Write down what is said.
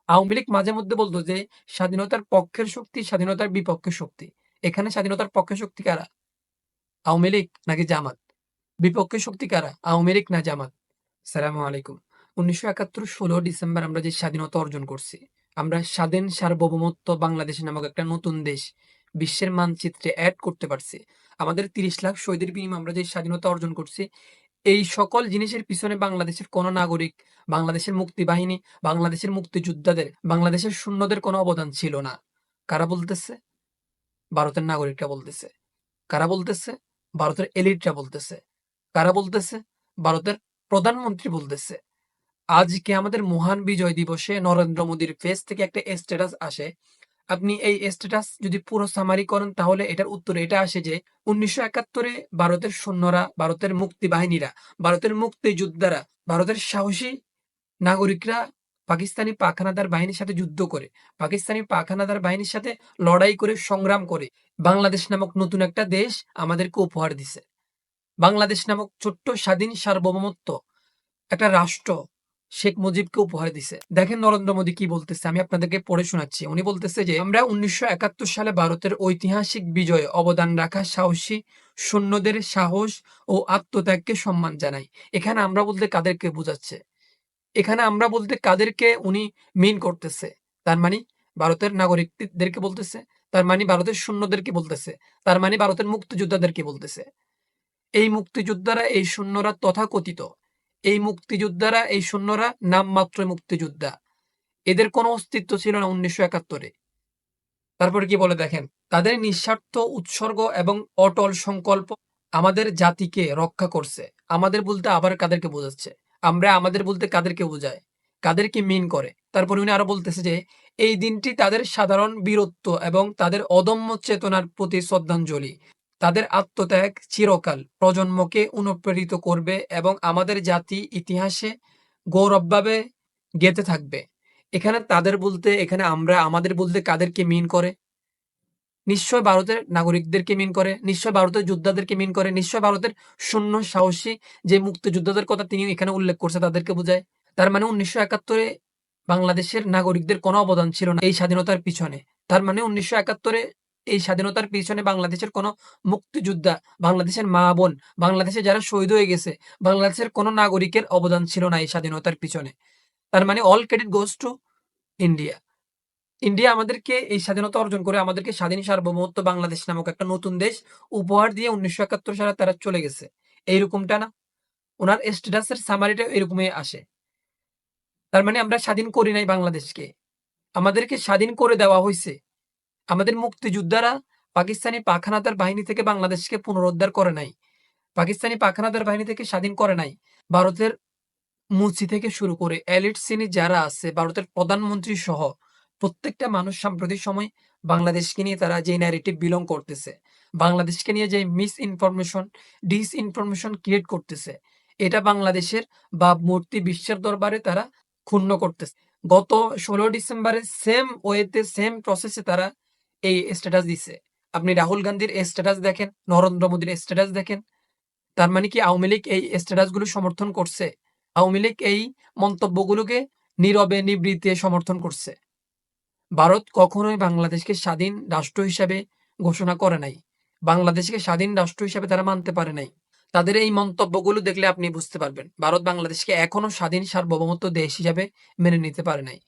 আওয়ামী লীগ মাঝে মধ্যে বলতো যে স্বাধীনতার পক্ষের শক্তি, স্বাধীনতার বিপক্ষের শক্তি। এখানে স্বাধীনতার পক্ষের শক্তি কারা? আওয়ামী লীগ নাকি জামাত? বিপক্ষের শক্তি কারা? আওয়ামী লীগ না জামাত? আসসালামু আলাইকুম। ১৯৭১ ১৬ ডিসেম্বর আমরা যে স্বাধীনতা অর্জন করছি। আমরা স্বাধীন সার্বভৌমত্ব বাংলাদেশ নামক একটা নতুন দেশ বিশ্বের মানচিত্রে এড করতে পারছি। আমাদের ৩০ লাখ শহীদের বিনিময়ে আমরা যে স্বাধীনতা অর্জন করছি, এই সকল জিনিসের পিছনে বাংলাদেশের কোন নাগরিক, বাংলাদেশের মুক্তিবাহিনী, বাংলাদেশের মুক্তিযোদ্ধাদের, বাংলাদেশের সৈন্যদের কোনো অবদান ছিল না। কারা বলতেছে? ভারতের নাগরিকরা বলতেছে। কারা বলতেছে? ভারতের এলিটরা বলতেছে। কারা বলতেছে? ভারতের প্রধানমন্ত্রী বলতেছে। আজকে আমাদের মহান বিজয় দিবসে নরেন্দ্র মোদীর পেজ থেকে একটা স্ট্যাটাস আসে। আপনি এই স্ট্যাটাস যদি পুরো সামারি করেন তাহলে এটার উত্তরে এটা আসে যে ১৯৭১ এ ভারতের সৈন্যরা, ভারতের মুক্তিবাহিনীরা, ভারতের মুক্তিযোদ্ধারা, ভারতের সাহসী নাগরিকরা পাকিস্তানি পাক হানাদার বাহিনীর সাথে যুদ্ধ করে, পাকিস্তানি পাক হানাদার বাহিনীর সাথে লড়াই করে, সংগ্রাম করে বাংলাদেশ নামক নতুন একটা দেশ আমাদেরকে উপহার দিছে। বাংলাদেশ নামক ছোট্ট স্বাধীন সার্বভৌমত্ব একটা রাষ্ট্র শেখ মুজিবকে উপহার দিছে। দেখেন নরেন্দ্র মোদী কি বলতেছে, আমি আপনাদেরকে পড়ে শোনাচ্ছি। উনি বলতেছে যে, "আমরা ১৯৭১ সালে ভারতের ঐতিহাসিক বিজয়ে অবদান রাখা সাহসী সৈন্যদের সাহস ও আত্মত্যাগকে সম্মান জানাই।" এখানে আমরা বলতে কাদেরকে বোঝাচ্ছে? এখানে আমরা বলতে কাদেরকে উনি মিন করতেছে? তার মানে ভারতের নাগরিকদেরকে বলতেছে। তার মানে ভারতের সৈন্যদেরকে বলতেছে। তার মানে ভারতের মুক্তিযোদ্ধাদেরকে বলতেছে। এই মুক্তিযোদ্ধারা, এই সৈন্যরা তথাকথিত। এই মুক্তিযোদ্ধারা, এই সৈন্যরা নামমাত্র মুক্তিযোদ্ধা। এদের কোনো অস্তিত্ব ছিল না ১৯৭১ এ। তারপরে কি বলে দেখেন, তাদের নিঃস্বার্থ উৎসর্গ এবং অটল সংকল্প আমাদের জাতিকে রক্ষা করছে। আমাদের বলতে আবার কাদেরকে বোঝাচ্ছে? আমরা আমাদের বলতে কাদেরকে বোঝায়? কাদেরকে মিন করে? তারপরে উনি আরো বলতেছে যে, এই দিনটি তাদের সাধারণ বীরত্ব এবং তাদের অদম্য চেতনার প্রতি শ্রদ্ধাঞ্জলি। তাদের আত্মত্যাগ চিরকাল প্রজন্মকে অনুপ্রেরিত করবে এবং আমাদের জাতি ইতিহাসে গৌরবভাবে গেঁথে থাকবে। এখানে তাদের বলতে, এখানে আমরা আমাদের বলতে কাদেরকে মিন করে? নিশ্চয় ভারতের নাগরিকদেরকে মিন করে, নিশ্চয় ভারতের যোদ্ধাদেরকে মিন করে, নিশ্চয় ভারতের সৈন্য সাহসী যে মুক্তিযোদ্ধাদের কথা তিনি এখানে উল্লেখ করছে তাদেরকে বোঝায়। তার মানে ১৯৭১ এ বাংলাদেশের নাগরিকদের কোনো অবদান ছিল না এই স্বাধীনতার পিছনে। তার মানে ১৯৭১ এ এই স্বাধীনতার পিছনে বাংলাদেশের কোনো মুক্তিযোদ্ধা, বাংলাদেশের মা-বোন, বাংলাদেশে যারা শহীদ হয়ে গেছে, বাংলাদেশের কোনো নাগরিকের অবদান ছিল না এই স্বাধীনতার পিছনে। তার মানে all credit goes to India. India আমাদেরকে এই স্বাধীনতা অর্জন করে আমাদেরকে স্বাধীন সার্বভৌমত্ব বাংলাদেশ নামক একটা নতুন দেশ উপহার দিয়ে ১৯৭১ সালে তারা চলে গেছে। এইরকমটা না? উনার স্ট্যাটাসের সামারিটা এরকমই আসে। তার মানে আমরা স্বাধীন করি নাই বাংলাদেশকে। আমাদেরকে স্বাধীন করে দেওয়া হইছে। আমাদের মুক্তিযোদ্ধারা পাকিস্তানি পাক হানাদার বাহিনী থেকে বাংলাদেশকে পুনরুদ্ধার করে নাই। পাকিস্তানি পাক হানাদার বাহিনী থেকে স্বাধীন করে নাই। ভারতের মুচি থেকে শুরু করে এলিট শ্রেণীর যারা আছে, ভারতের প্রধানমন্ত্রী সহ প্রত্যেকটা মানুষ সাম্প্রতিক সময় বাংলাদেশকে নিয়ে তারা যে ন্যারেটিভ বিলং করতেছে, বাংলাদেশকে নিয়ে যে মিস ইনফরমেশন, ডিসইনফরমেশন ক্রিয়েট করতেছে, এটা বাংলাদেশের ভাবমূর্তি বিশ্বের দরবারে তারা ক্ষুণ্ণ করতেছে। গত ১৬ ডিসেম্বরে সেম ওয়েতে সেম প্রসেসে তারা এই স্ট্যাটাস দিছে। আপনি রাহুল গান্ধীর স্ট্যাটাস দেখেন, নরেন্দ্র মোদীর স্ট্যাটাস দেখেন। তার মানে কি আওয়ামী লীগ এই স্ট্যাটাসগুলো সমর্থন করছে? আওয়ামী লীগ এই মন্তব্যগুলোকে নীরবে নিভৃতে সমর্থন করছে। ভারত কখনোই বাংলাদেশকে স্বাধীন রাষ্ট্র হিসাবে ঘোষণা করে নাই। বাংলাদেশকে স্বাধীন রাষ্ট্র হিসাবে তারা মানতে পারে নাই। তাদের এই মন্তব্যগুলো দেখলে আপনি বুঝতে পারবেন, ভারত বাংলাদেশকে এখনো স্বাধীন সার্বভৌমত্ব দেশ হিসাবে মেনে নিতে পারে নাই।